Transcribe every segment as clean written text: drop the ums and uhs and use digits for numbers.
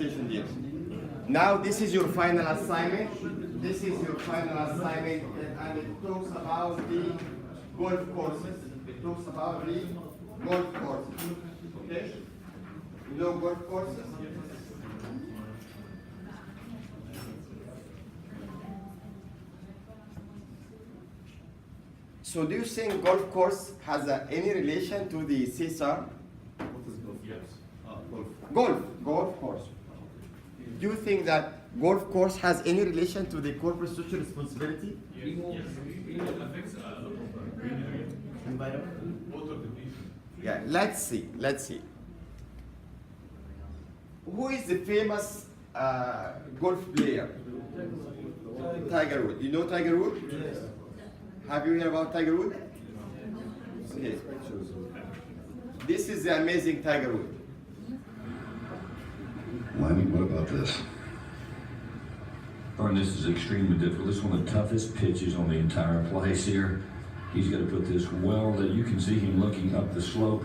presentation here. Now this is your final assignment. This is your final assignment, and it talks about the golf courses. It talks about the golf courses. Okay? You know golf courses? So do you think golf course has any relation to the CSR? Yes. Golf course. Do you think that golf course has any relation to the corporate social responsibility? Yes. It affects Environment? water depletion. Yeah, let's see. Who is the famous golf player? Tiger Woods. You know Tiger Woods? Yes. Have you heard about Tiger Woods? Okay. This is the amazing Tiger Woods. Lenny, what about this? Aaron, this is extremely difficult. This is one of the toughest pitches on the entire place here. He's got to put this well that you can see him looking up the slope.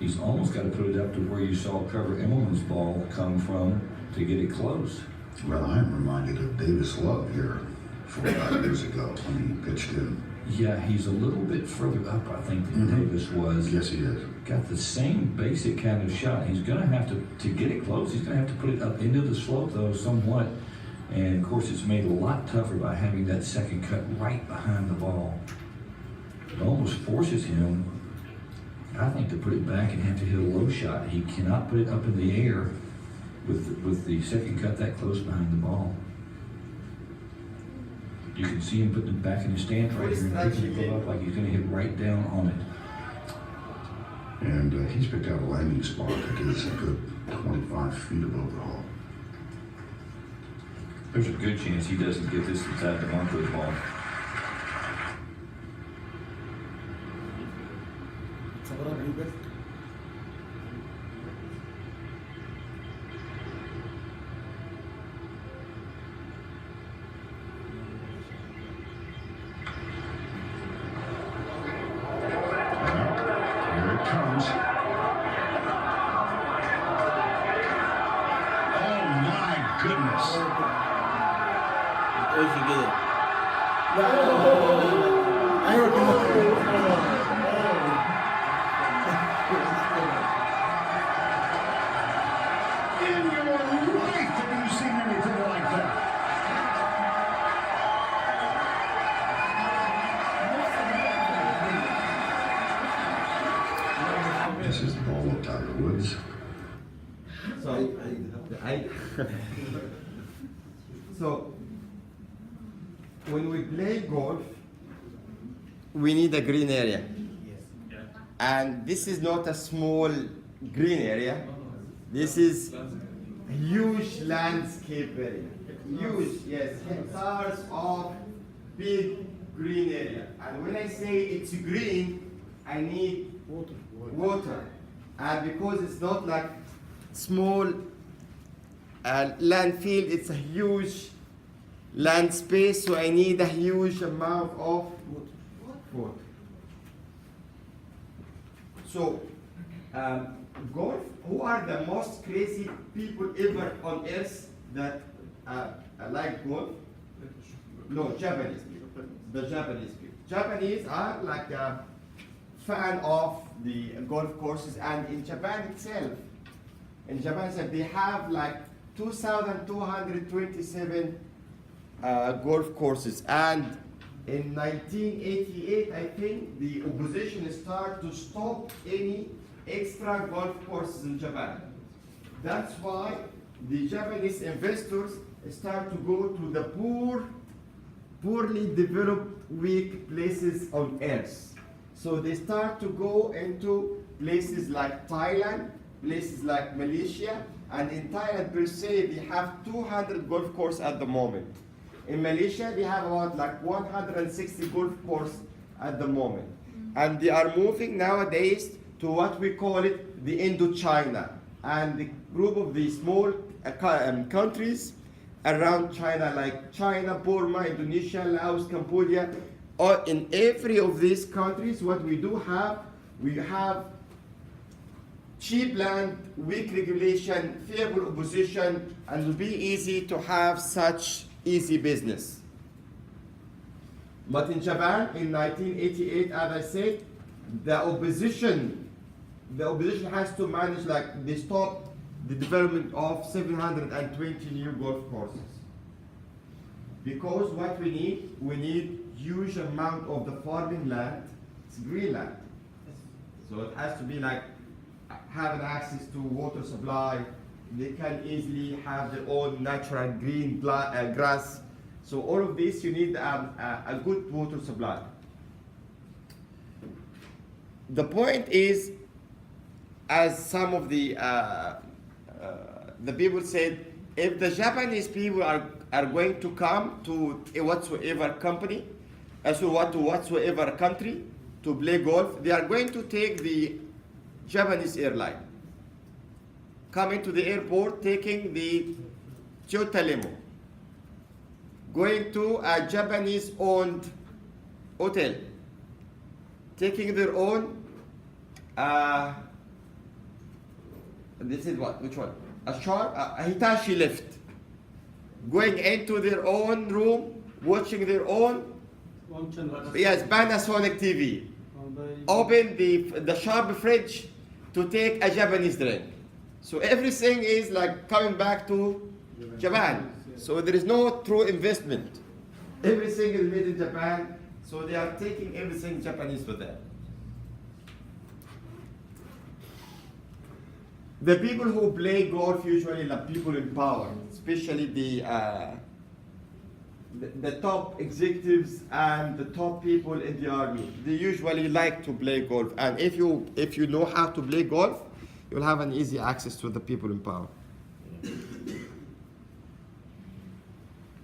He's almost got to put it up to where you saw Trevor Immelman's ball come from to get it close. Well, I'm reminded of Davis Love here 4 or 5 years ago when he pitched in. Yeah, he's a little bit further up, I think, than Davis was. Yes, he is. Got the same basic kind of shot. He's going to have to get it close, he's going to have to put it up into the slope, though, somewhat. And, of course, it's made a lot tougher by having that second cut right behind the ball. It almost forces him, I think, to put it back and have to hit a low shot. He cannot put it up in the air with the second cut that close behind the ball. You can see him putting it back in his stance right here and picking it up like he's going to hit right down on it. And he's picked out a landing spot that is a good 25 feet above the hole. There's a good chance he doesn't get this inside the bunker as well. Here it comes. Oh my goodness. If you get it. I heard In your life have you seen anything like that? This is the ball of Tiger Woods. So when we play golf, we need a green area. Yeah. And this is not a small green area. This is a huge landscape area. Huge, yes, hectares of big green area. And when I say it's green, I need water. And because it's not like small land field, it's a huge land space, so I need a huge amount of water. So, golf, who are the most crazy people ever on earth that like golf? No, Japanese people. The Japanese people. Japanese are like a fan of the golf courses, and in Japan itself, they have like 2,227 golf courses, and in 1988, I think the opposition started to stop any extra golf courses in Japan. That's why the Japanese investors start to go to the poorly developed, weak places on earth. So they start to go into places like Thailand, places like Malaysia, and in Thailand per se, they have 200 golf courses at the moment. In Malaysia, they have about like 160 golf courses at the moment. And they are moving nowadays to what we call it the Indochina. And the group of the small countries around China, like China, Burma, Indonesia, Laos, Cambodia, or in every of these countries, what we do have, we have cheap land, weak regulation, favorable opposition, and it will be easy to have such easy business. But in Japan in 1988, as I said, the opposition has to manage, like, they stopped the development of 720 new golf courses. Because what we need huge amount of the farming land, it's green land. So it has to be like having access to water supply. They can easily have their own natural green grass. So all of this, you need a good water supply. The point is, as some of the people said, if the Japanese people are going to come to whatsoever company, whatsoever country to play golf, they are going to take the Japanese airline. Coming to the airport, taking the Toyota limo, going to a Japanese-owned hotel, taking their own. This is what? Which one? A Hitachi lift. Going into their own room, watching their own. Yes, Panasonic TV. Open the sharp fridge to take a Japanese drink. So everything is like coming back to Japan. So there is no true investment. Everything is made in Japan. So they are taking everything Japanese for them. The people who play golf usually are people in power, especially the top executives and the top people in the army. They usually like to play golf, and if you know how to play golf, you'll have an easy access to the people in power.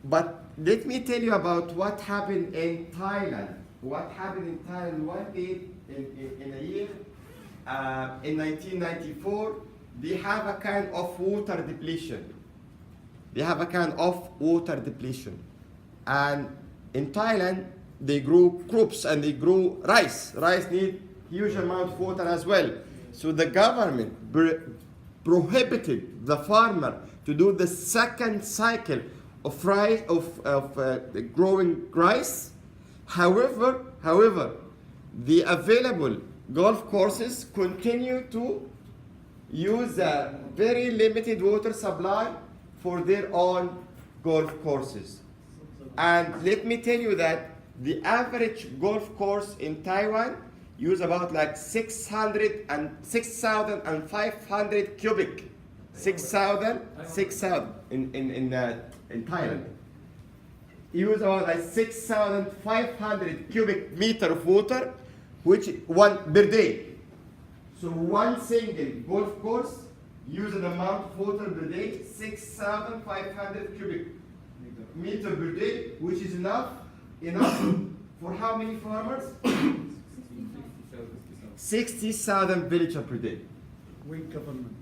But let me tell you about what happened in Thailand. What happened in Thailand one day in a year, in 1994, they have a kind of water depletion. And in Thailand, they grew crops and they grew rice. Rice need huge amount of water as well. So the government prohibited the farmer to do the second cycle of rice growing rice. However, the available golf courses continue to use a very limited water supply for their own golf courses. And let me tell you that the average golf course in Taiwan use about like 6,500 cubic. 6,000 in Thailand. Use about like 6,500 cubic meter of water, which one per day. So one single golf course uses an amount of water per day, 6,500 cubic meter per day, which is enough for how many farmers? 60,000 villagers per day. Weak government.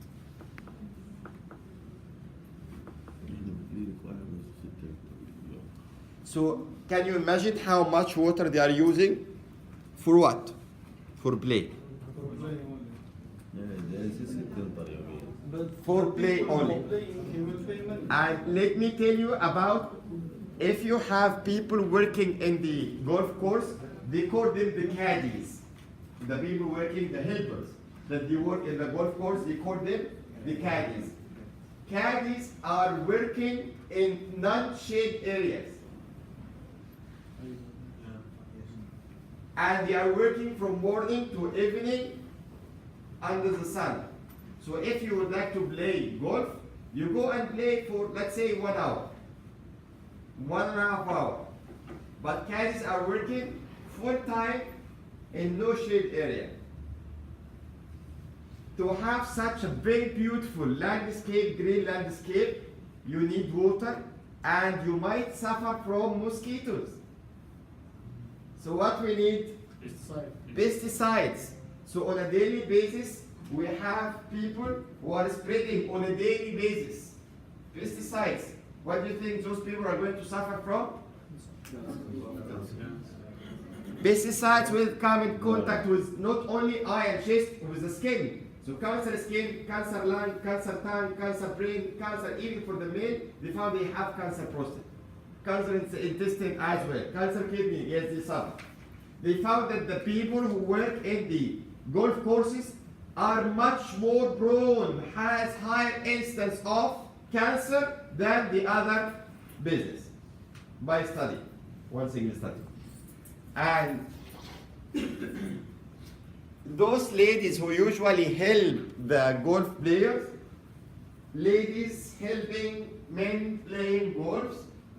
So can you imagine how much water they are using? For what? For play. For play only. And let me tell you about, if you have people working in the golf course, they call them the caddies. The people working, the helpers that they work in the golf course, they call them the caddies. Caddies are working in non-shade areas. And they are working from morning to evening under the sun. So if you would like to play golf, you go and play for, let's say, 1 hour, 1.5 hours. But caddies are working full time in no shade area. To have such a very beautiful landscape, green landscape, you need water, and you might suffer from mosquitoes. So what we need? Pesticides. So on a daily basis, we have people who are spreading on a daily basis pesticides. What do you think those people are going to suffer from? Pesticides will come in contact with not only eye and chest, with the skin. So cancer skin, cancer lung, cancer tongue, cancer brain, cancer even for the male, they found they have cancer prostate. Cancer intestine as well. Cancer kidney, yes, they suffer. They found that the people who work in the golf courses are much more prone, has higher instance of cancer than the other business by study, one single study. And those ladies who usually help the golf players, ladies helping men playing golf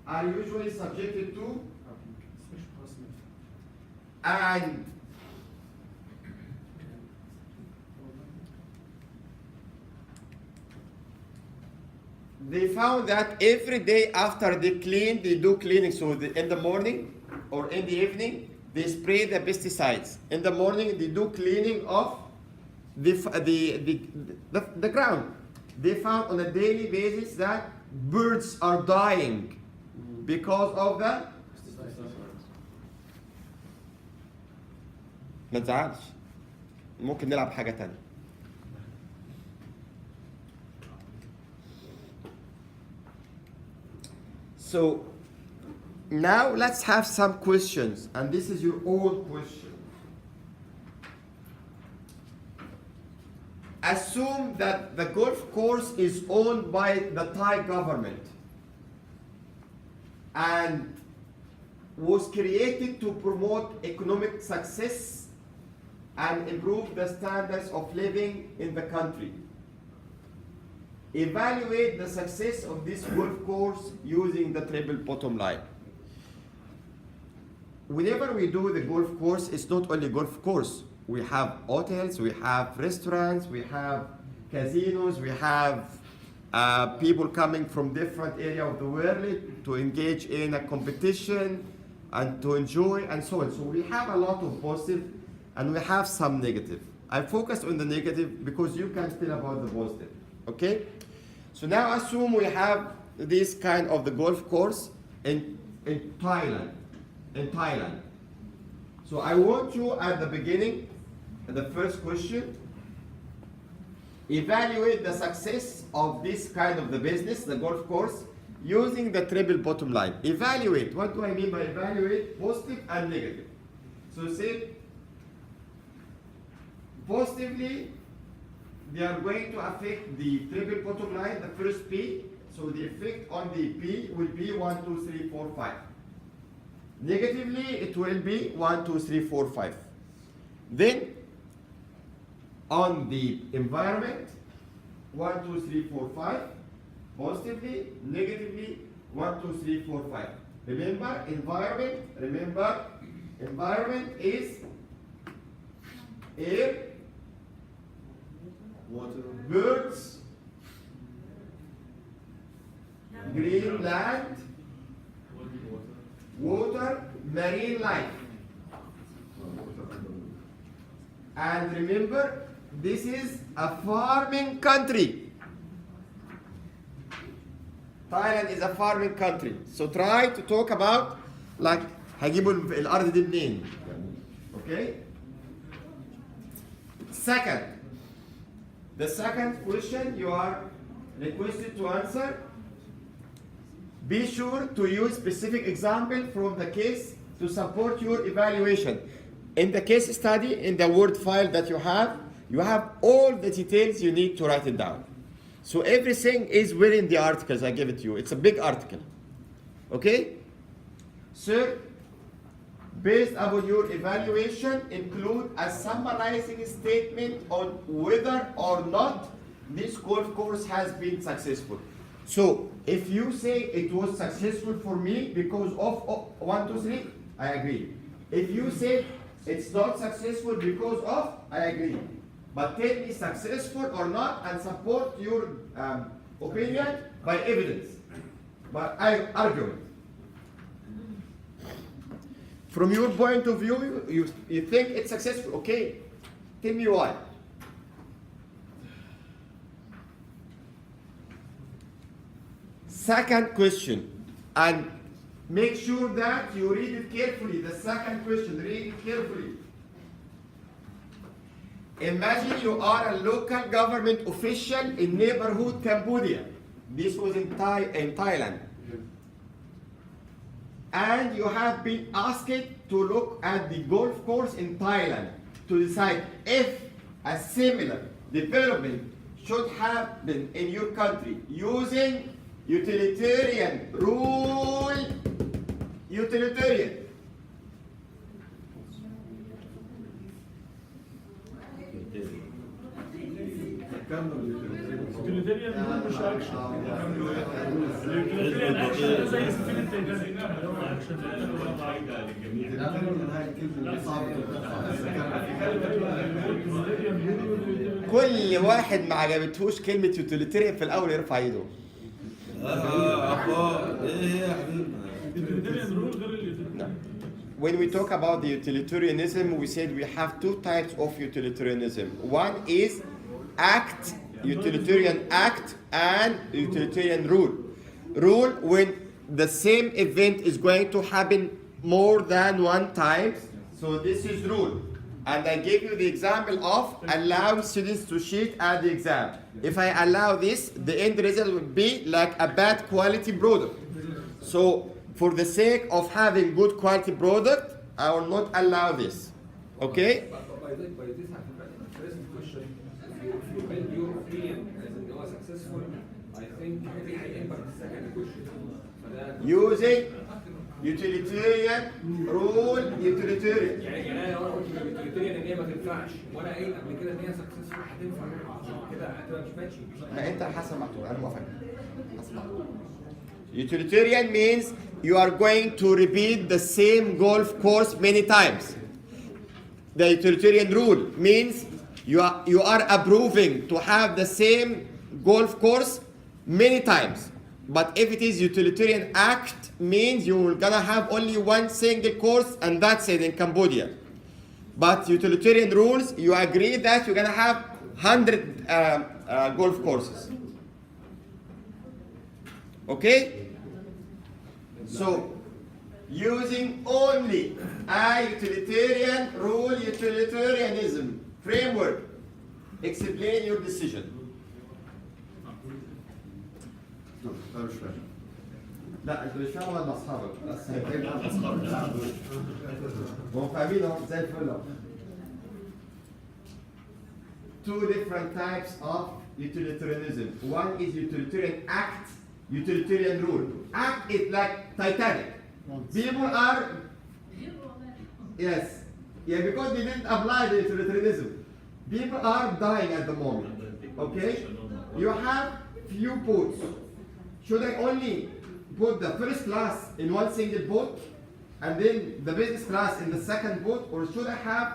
are usually subjected to, and they found that every day after they clean, they do cleaning. So in the morning or in the evening, they spray the pesticides. In the morning, they do cleaning of the ground. They found on a daily basis that birds are dying because of the. ما تزعلش ممكن نلعب حاجة تانية. So now let's have some questions, and this is your own question. Assume that the golf course is owned by the Thai government and was created to promote economic success and improve the standards of living in the country. Evaluate the success of this golf course using the triple bottom line. Whenever we do the golf course, it's not only golf course. We have hotels, we have restaurants, we have casinos, we have people coming from different areas of the world to engage in a competition and to enjoy and so on. So we have a lot of positive and we have some negative. I focus on the negative because you can tell about the positive. Okay? So now assume we have this kind of the golf course in Thailand. In Thailand. So I want you at the beginning, the first question, evaluate the success of this kind of the business, the golf course, using the triple bottom line. Evaluate. What do I mean by evaluate? Positive and negative. So say, positively, they are going to affect the triple bottom line, the first P. So the effect on the P will be 1, 2, 3, 4, 5. Negatively, it will be 1, 2, 3, 4, 5. Then, on the environment, 1, 2, 3, 4, 5. Positively, negatively, 1, 2, 3, 4, 5. Remember, environment is air, Water. birds, green land, water, marine life. And remember, this is a farming country. Thailand is a farming country. So try to talk about like هجيبوا الأرض دي منين. Okay? Second, the second question you are requested to answer. Be sure to use specific example from the case to support your evaluation. In the case study, in the Word file that you have all the details you need to write it down. So everything is within the articles I give it to you. It's a big article. Okay? Sir, based upon your evaluation, include a summarizing statement on whether or not this golf course has been successful. So, if you say it was successful for me because of 1, 2, 3, I agree. If you say it's not successful because of, I agree. But tell me successful or not and support your opinion by evidence, by argument. From your point of view, you think it's successful, okay. Tell me why. Second question, and make sure that you read it carefully. The second question, read it carefully. Imagine you are a local government official in neighborhood Cambodia. This was in Thailand. And you have been asked to look at the golf course in Thailand to decide if a similar development should happen in your country using utilitarian rule. Utilitarian. utilitarian rule مش action. utilitarian action زي infinite كل واحد ما عجبتهوش كلمة يوتيليتيريان في الأول يرفع ايده. utilitarian rule غير utilitarian. When we talk about the utilitarianism, we said we have two types of utilitarianism. One is act, utilitarian act, and utilitarian rule. Rule when the same event is going to happen more than one time. So this is rule. And I gave you the example of allowing students to cheat at the exam. If I allow this, the end result will be like a bad quality product. So for the sake of having good quality product, I will not allow this. Okay? But by this, I think that the first question, if you build your opinion as in was successful, I think it impact the second question. Using utilitarian rule, utilitarian. يعني انا لو قلت باليوتيليتيريان ان هي ما تنفعش وانا قايل قبل كده ان هي سكسسفول هتنفع عشان كده هتبقى مش ماتشنج. انت حسب مكتوب انا موافق. حسب مكتوب. Utilitarian means you are going to repeat the same golf course many times. The utilitarian rule means you are approving to have the same golf course many times. But if it is utilitarian act, means you're gonna have only one single course and that's it in Cambodia. But utilitarian rules, you agree that you're gonna have 100 golf courses. Okay? So, using only a utilitarian rule, utilitarianism framework, explain your decision. لا انتوا مش فاهموا ولا اصحابك بس هيبقى اصحابك هم فاهمين اهو زي الفل اهو. Two different types of utilitarianism. One is utilitarian act, utilitarian rule. Act is like Titanic. People are yes, yeah, because they didn't apply the utilitarianism. People are dying at the moment. Okay, you have few boats. Should I only put the first class in one single boat and then the business class in the second boat, or should I have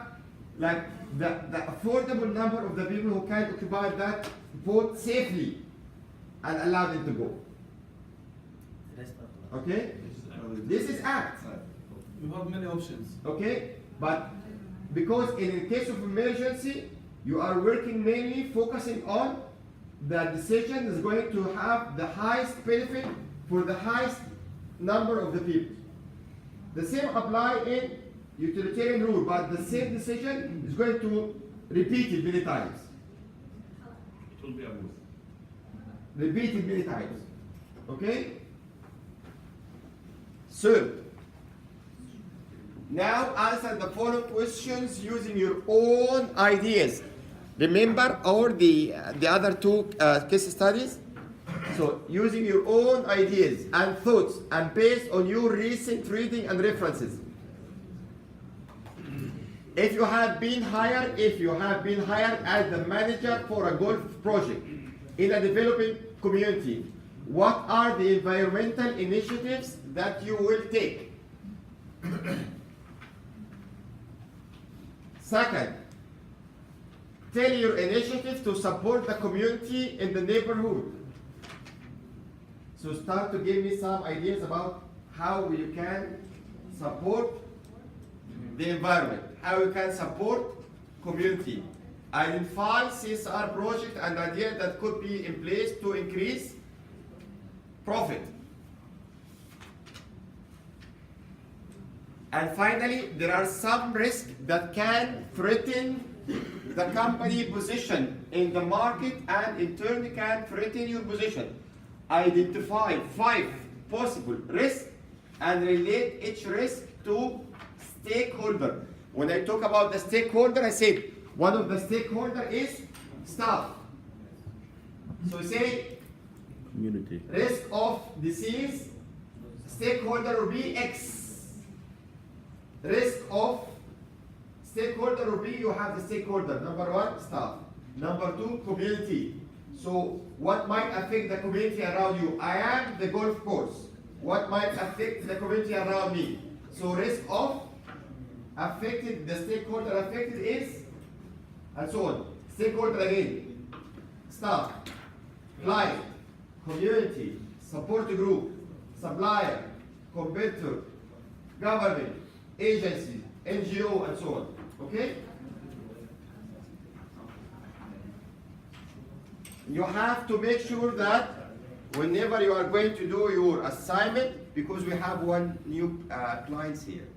like the affordable number of the people who can occupy that boat safely and allow them to go? Okay? This is act. You have many options. Okay? But because in case of emergency, you are working mainly focusing on the decision is going to have the highest benefit for the highest number of the people. The same apply in utilitarian rule, but the same decision is going to repeat it many times. It will be a move. Repeat it many times. Okay? Third, now answer the following questions using your own ideas. Remember all the other two case studies? So using your own ideas and thoughts and based on your recent reading and references. If you have been hired as the manager for a golf project in a developing community, what are the environmental initiatives that you will take? Second, tell your initiative to support the community in the neighborhood. So start to give me some ideas about how you can support the environment, how you can support community. Identify CSR project and ideas that could be in place to increase profit. And finally, there are some risks that can threaten the company position in the market and in turn can threaten your position. Identify 5 possible risks and relate each risk to stakeholder. When I talk about the stakeholder, I said one of the stakeholder is staff. So say Community. risk of disease, stakeholder will be X. Risk of stakeholder will be, you have the stakeholder. Number 1, staff. Number 2, community. So what might affect the community around you? I am the golf course. What might affect the community around me? So risk of affected, the stakeholder affected is, and so on. Stakeholder again, staff, client, community, support group, supplier, competitor, government, agency, NGO, and so on. Okay? You have to make sure that whenever you are going to do your assignment, because we have one new clients here.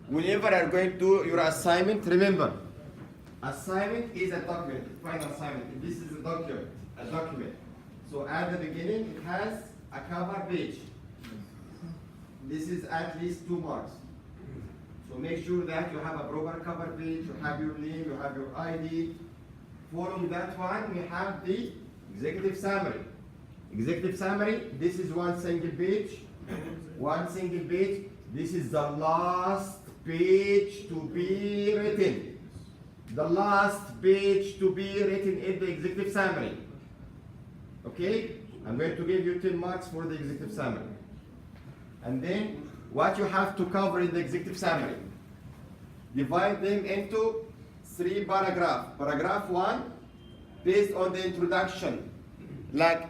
Whenever you are going to do your assignment, remember, assignment is a document, final assignment. This is a document. So at the beginning, it has a cover page. This is at least 2 marks. So make sure that you have a proper cover page, you have your name, you have your ID. Following that one, we have the executive summary. Executive summary, this is one single page. This is the last page to be written. The last page to be written in the executive summary. Okay? I'm going to give you 10 marks for the executive summary. And then what you have to cover in the executive summary. Divide them into 3 paragraphs. Paragraph 1, based on the introduction, like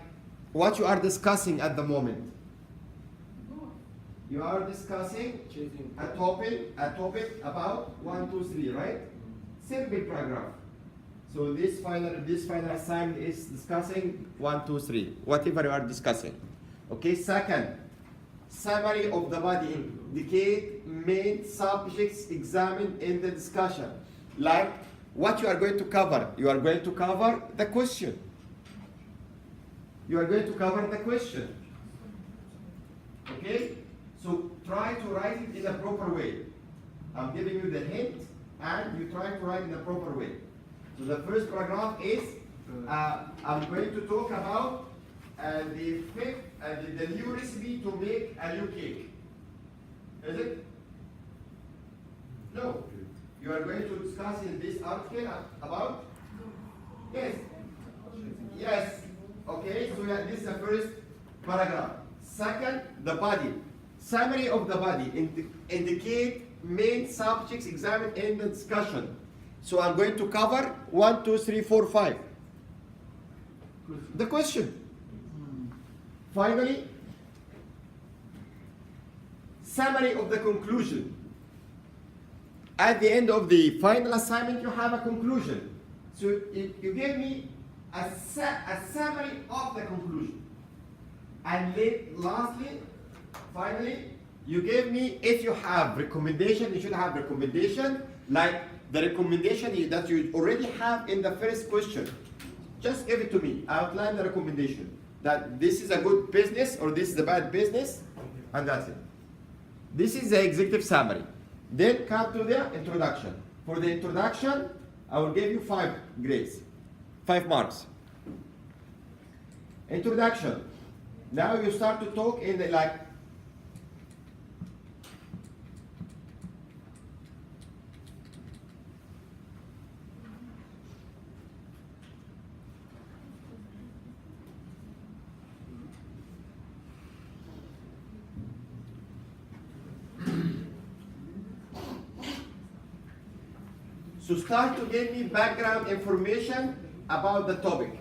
what you are discussing at the moment. You are discussing a topic about 1, 2, 3, right? Simple paragraph. So this final assignment is discussing 1, 2, 3, whatever you are discussing. Okay, second, summary of the body, indicate main subjects examined in the discussion. Like what you are going to cover. You are going to cover the question. You are going to cover the question. Okay? So try to write it in a proper way. I'm giving you the hint, and you try to write in a proper way. So the first paragraph is, I'm going to talk about the effect, the new recipe to make a new cake. Is it? No. You are going to discuss in this article about? Yes. Yes. Okay, so yeah, this is the first paragraph. Second, the body. Summary of the body, indicate main subjects examined in the discussion. So I'm going to cover 1, 2, 3, 4, 5. The question. Finally, summary of the conclusion. At the end of the final assignment, you have a conclusion. So you gave me a summary of the conclusion. And lastly, finally, you gave me, if you have recommendation, you should have recommendation, like the recommendation that you already have in the first question. Just give it to me. Outline the recommendation. That this is a good business or this is a bad business, and that's it. This is the executive summary. Then come to the introduction. For the introduction, I will give you 5 grades, 5 marks. Introduction. Now you start to talk in the, like, so start to give me background information about the topic.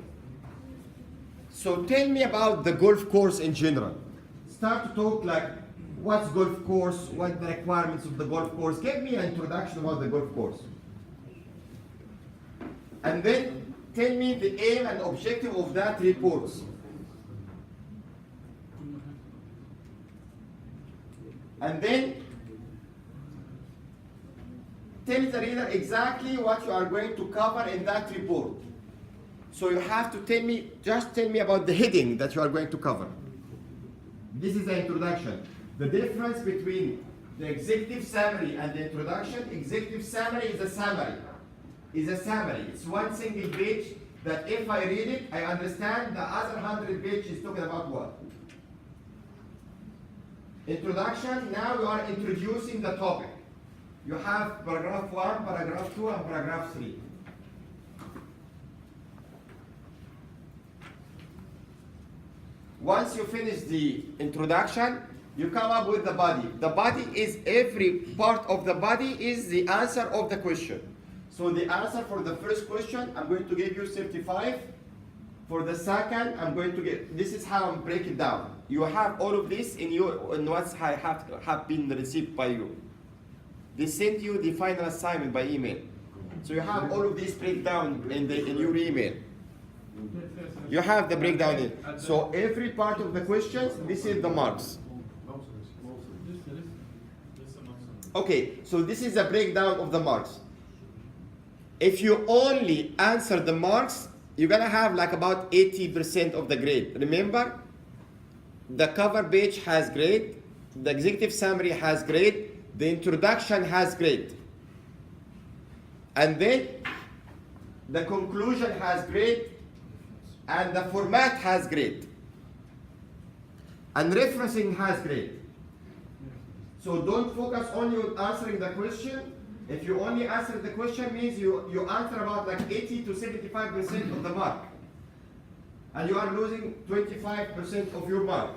So tell me about the golf course in general. Start to talk like, what's golf course, what the requirements of the golf course. Give me an introduction about the golf course. And then tell me the aim and objective of that report. And then tell the reader exactly what you are going to cover in that report. So you have to tell me, just tell me about the heading that you are going to cover. This is the introduction. The difference between the executive summary and the introduction, executive summary is a summary. It's one single page that if I read it, I understand the other 100 pages is talking about what. Introduction, now you are introducing the topic. You have paragraph 1, paragraph 2, and paragraph 3. Once you finish the introduction, you come up with the body. The body is, every part of the body is the answer of the question. So the answer for the first question, I'm going to give you 35. For the second, I'm going to get, this is how I'm break it down. You have all of this in what's have been received by you. They send you the final assignment by email. So you have all of this breakdown in your email. You have the breakdown in. So every part of the questions, this is the marks. Okay, so this is a breakdown of the marks. If you only answer the marks, you're gonna have like about 80% of the grade. Remember, the cover page has grade, the executive summary has grade, the introduction has grade. And then the conclusion has grade, and the format has grade. And referencing has grade. So don't focus only on answering the question. If you only answer the question, means you answer about like 80 to 75% of the mark. And you are losing 25% of your mark.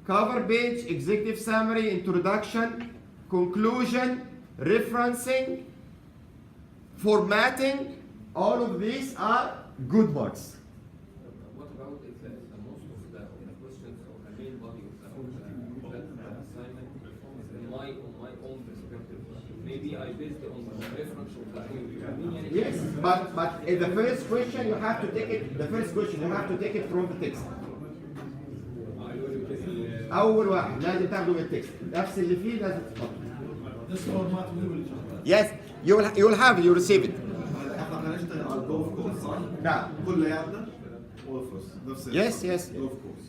Cover page, executive summary, introduction, conclusion, referencing, formatting, all of these are good marks. What about if most of the questions or the main body of the assignment is in my own perspective? Maybe I based it on the reference of the Yes, but in the first question you have to take it. The first question you have to take it from the text. أول واحد لازم تاخده من التكست. نفس اللي فيه لازم تحطه. This format we will. Yes, you will have it, you receive it. احنا هنشتغل على الجولف كورس صح؟ نعم. كلياتنا golfers نفس Yes, yes. golf course.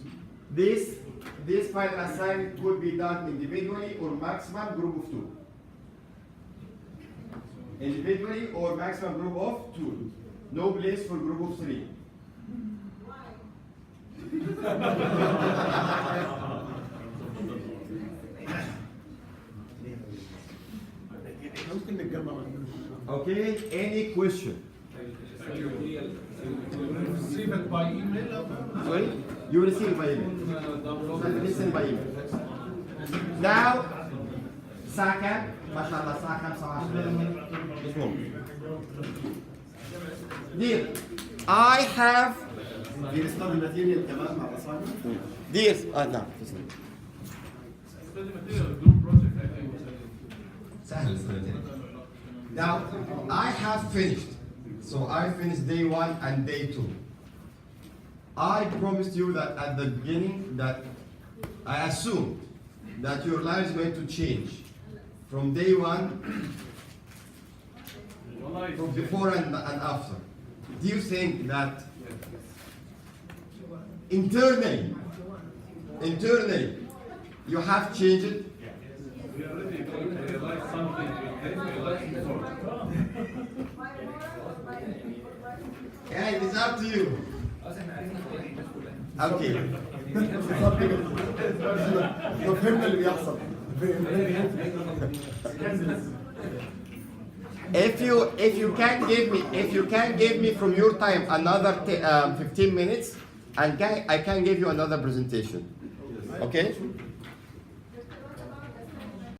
This final assignment could be done individually or maximum group of 2. Individually or maximum group of 2. No place for group of 3. ممكن نتجمع. Okay, any question? Receive it by email. Sorry? You receive it by email. Listen by email. Now, الساعة كام؟ ما شاء الله الساعة 5:10. مش ممكن. Dear, I have. في study material كمان مع assignment. Dear, نعم. Study material, group project, I think. سهل. Now, I have finished. So I finished day 1 and day 2. I promised you that at the beginning that I assumed that your life is going to change from day 1, from before and after. Do you think that internally you have changed it? We already realized something we didn't realize before. Yeah, it is up to you. اصلا احنا عايزين Okay. لو فهمنا اللي بيحصل. If you can give me from your time another 15 minutes, and I can give you another presentation. Okay?